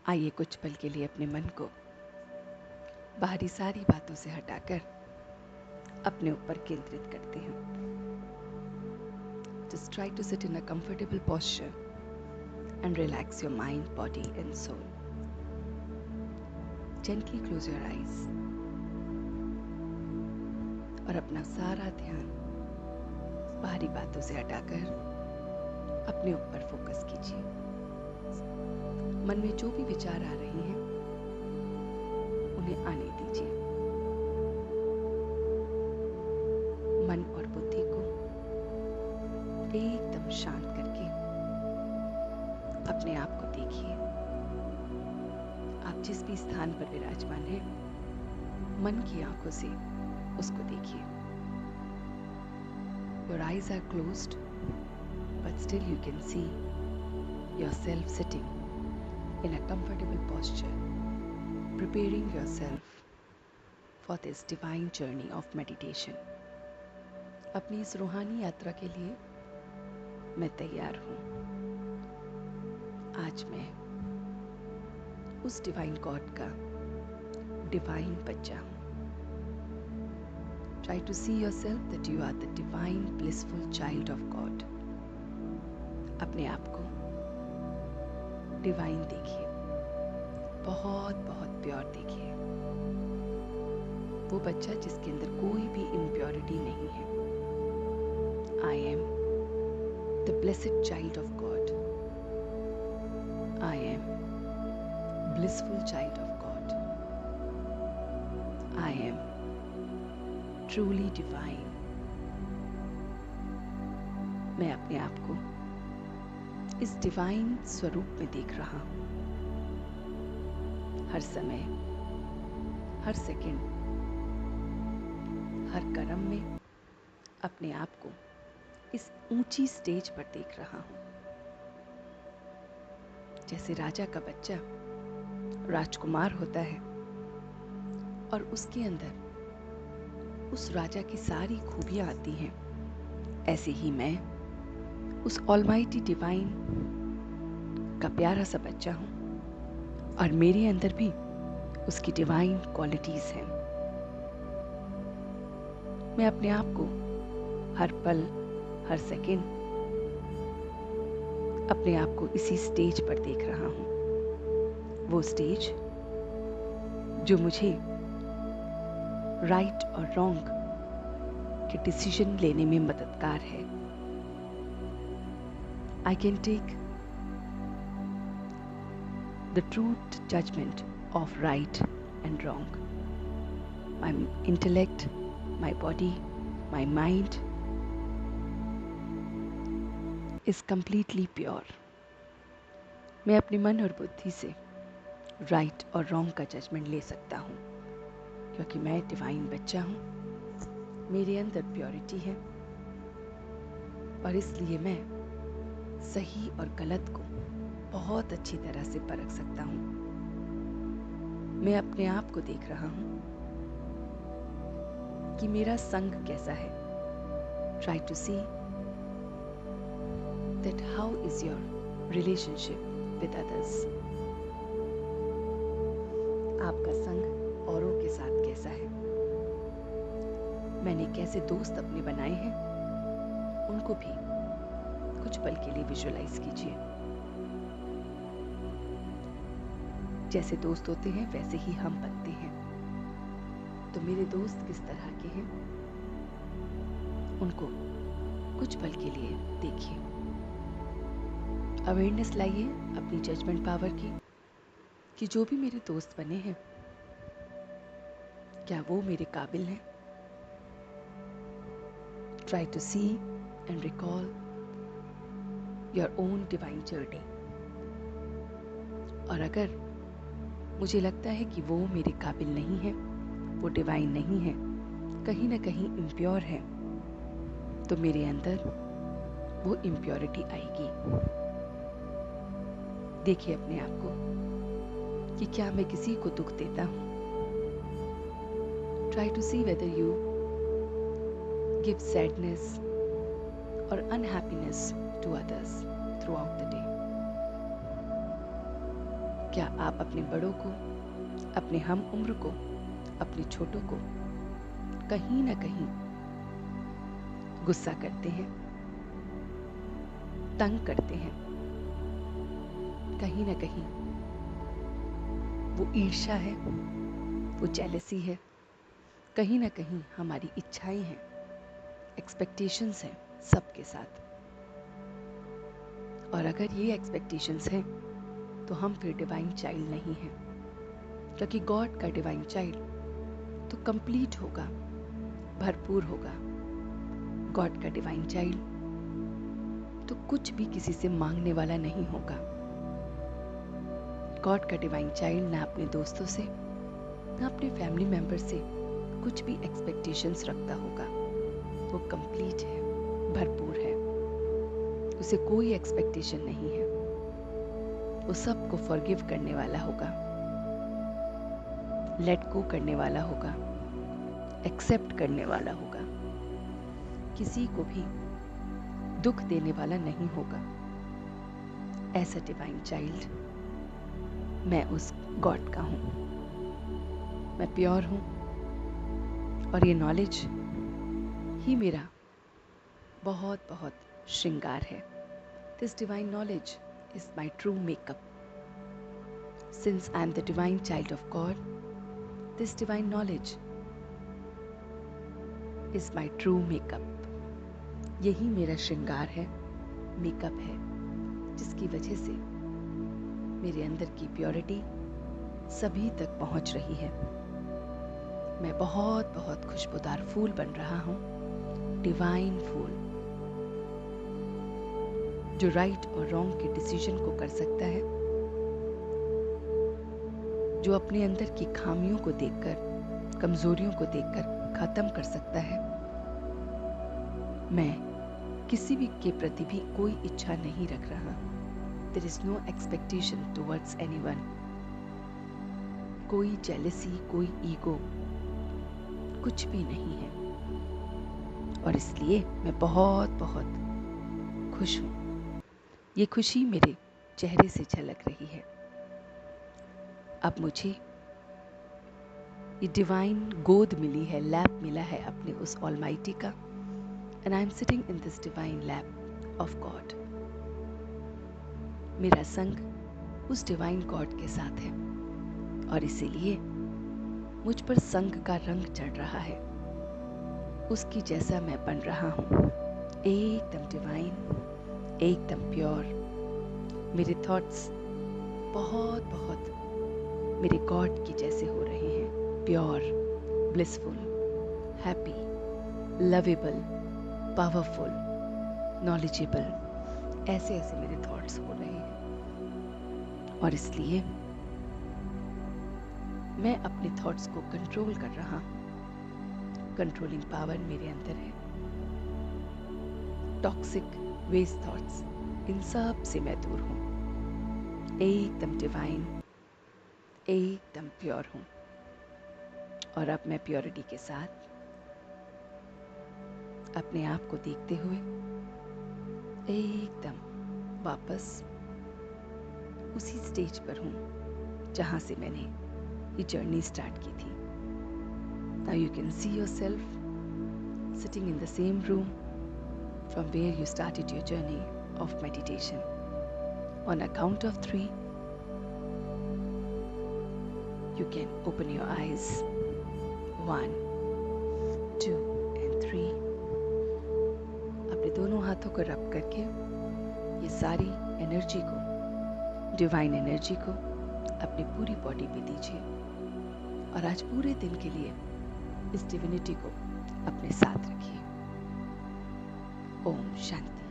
आइए कुछ पल के लिए अपने मन को बाहरी सारी बातों से हटाकर अपने ऊपर केंद्रित करते हैं। Just try to sit in a comfortable posture and relax your mind, body and soul. Gently close your eyes और अपना सारा ध्यान बाहरी बातों से हटाकर अपने ऊपर फोकस कीजिए। मन में जो भी विचार आ रहे हैं उन्हें आने दीजिए। मन और बुद्धि को एकदम शांत करके अपने आप को देखिए। आप जिस भी स्थान पर विराजमान हैं, मन की आंखों से उसको देखिए। Your eyes are closed, but still you can see yourself sitting in a comfortable posture, preparing yourself for this divine journey of meditation. अपनी इस रूहानी यात्रा के लिए मैं तैयार हूँ। आज मैं उस डिवाइन गॉड का डिवाइन बच्चा हूँ। Try to see yourself that you are the divine blissful child of God. अपने आप को डिवाइन देखिए, बहुत बहुत प्योर देखिए। वो बच्चा जिसके अंदर कोई भी इम्प्योरिटी नहीं है। I am the blessed child of God. I am blissful child of God. I am truly divine. मैं अपने आप को इस डिवाइन स्वरूप में देख रहा हूँ। हर समय, हर सेकंड, हर कर्म में अपने आप को इस ऊंची स्टेज पर देख रहा हूँ। जैसे राजा का बच्चा राजकुमार होता है और उसके अंदर उस राजा की सारी खूबियां आती हैं, ऐसे ही मैं उस ऑलमाइटी डिवाइन का प्यारा सा बच्चा हूँ और मेरे अंदर भी उसकी डिवाइन क्वालिटीज हैं। मैं अपने आप को हर पल, हर सेकंड अपने आप को इसी स्टेज पर देख रहा हूँ। वो स्टेज जो मुझे राइट और रॉन्ग के डिसीजन लेने में मददगार है। I can take the true judgment of right and wrong. My intellect, my body, my mind is completely pure. मैं अपने मन और बुद्धि से राइट और रॉन्ग का जजमेंट ले सकता हूँ, क्योंकि मैं डिवाइन बच्चा हूँ। मेरे अंदर प्योरिटी है और इसलिए मैं सही और गलत को बहुत अच्छी तरह से परख सकता हूँ। मैं अपने आप को देख रहा हूँ कि मेरा संग कैसा है। Try to see that how is your relationship with others. आपका संग औरों के साथ कैसा है। मैंने कैसे दोस्त अपने बनाए हैं, उनको भी कुछ पल के लिए विजुअलाइज कीजिए। जैसे दोस्त होते हैं वैसे ही हम बनते हैं। तो मेरे दोस्त किस तरह के हैं, उनको कुछ पल के लिए देखिए। अवेयरनेस लाइए अपनी जजमेंट पावर की कि जो भी मेरे दोस्त बने हैं, क्या वो मेरे काबिल हैं। Try to see and recall your own divine journey. और अगर मुझे लगता है कि वो मेरे काबिल नहीं है, वो डिवाइन नहीं है, कहीं ना कहीं इम्प्योर है, तो मेरे अंदर वो इम्प्योरिटी आएगी। देखिए अपने आप को कि क्या मैं किसी को दुख देता हूँ। Try to see whether you give sadness or unhappiness to others throughout the day. क्या आप अपने बड़ों को, अपने हम उम्र को, अपने छोटों को कहीं ना कहीं गुस्सा करते हैं, तंग करते हैं? कहीं ना कहीं वो ईर्ष्या है, वो जेलसी है, कहीं ना कहीं हमारी इच्छाएं हैं, एक्सपेक्टेशंस हैं सबके साथ। और अगर ये एक्सपेक्टेशंस हैं तो हम फिर डिवाइन चाइल्ड नहीं हैं, क्योंकि गॉड का डिवाइन चाइल्ड तो कंप्लीट होगा, भरपूर होगा। गॉड का डिवाइन चाइल्ड तो कुछ भी किसी से मांगने वाला नहीं होगा। गॉड का डिवाइन चाइल्ड ना अपने दोस्तों से, ना अपने फैमिली मेंबर से कुछ भी एक्सपेक्टेशंस रखता होगा। वो कंप्लीट है, भरपूर है, उसे कोई एक्सपेक्टेशन नहीं है। वो सबको फॉरगिव करने वाला होगा, लेट गो करने वाला होगा, एक्सेप्ट करने वाला होगा, किसी को भी दुख देने वाला नहीं होगा। एज अ डिवाइन चाइल्ड मैं उस गॉड का हूँ, मैं प्योर हूँ, और ये नॉलेज ही मेरा बहुत बहुत श्रृंगार है। This divine knowledge is my true makeup. Since I am the divine child of God, this divine knowledge is my true makeup. यही मेरा श्रृंगार है, मेकअप है, जिसकी वजह से मेरे अंदर की प्योरिटी सभी तक पहुंच रही है। मैं बहुत बहुत खुशबूदार फूल बन रहा हूँ, डिवाइन फूल, जो राइट और रॉन्ग के डिसीजन को कर सकता है, जो अपने अंदर की खामियों को देखकर, कमजोरियों को देखकर खत्म कर सकता है। मैं किसी भी के प्रति भी कोई इच्छा नहीं रख रहा। There is no expectation towards anyone. कोई जेलसी, कोई ईगो, कुछ भी नहीं है। और इसलिए मैं बहुत बहुत खुश हूँ। ये खुशी मेरे चेहरे से झलक रही है। अब मुझे ये डिवाइन गोद मिली है, लैप मिला है अपने उस ऑलमाइटी का, and I am sitting in this divine lap of God. मेरा संग उस डिवाइन गॉड के साथ है, और इसीलिए मुझ पर संग का रंग चढ़ रहा है। उसकी जैसा मैं बन रहा हूँ, एकदम डिवाइन, एकदम प्योर। मेरे थॉट्स बहुत बहुत मेरे गॉड की जैसे हो रहे हैं, pure, blissful, happy, lovable, powerful, knowledgeable, ऐसे ऐसे मेरे थॉट्स हो रहे हैं। और इसलिए मैं अपने थॉट्स को कंट्रोल कर रहा हूँ। कंट्रोलिंग पावर मेरे अंदर है। टॉक्सिक वेस्ट थॉट्स, इन सब से मैं दूर हूँ, एकदम डिवाइन, एकदम प्योर हूँ। और अब मैं प्योरिटी के साथ अपने आप को देखते हुए एकदम वापस उसी स्टेज पर हूँ जहाँ से मैंने ये जर्नी स्टार्ट की थी। Now you can see yourself sitting in the same room from where you started your journey of meditation. On a count of 3, you can open your eyes. 1, 2 and 3. अपने दोनों हाथों को रब करके ये सारी एनर्जी को, डिवाइन एनर्जी को अपनी पूरी बॉडी पे दीजिए, और आज पूरे दिन के लिए इस डिविनिटी को अपने साथ रखिए। ओम शांति।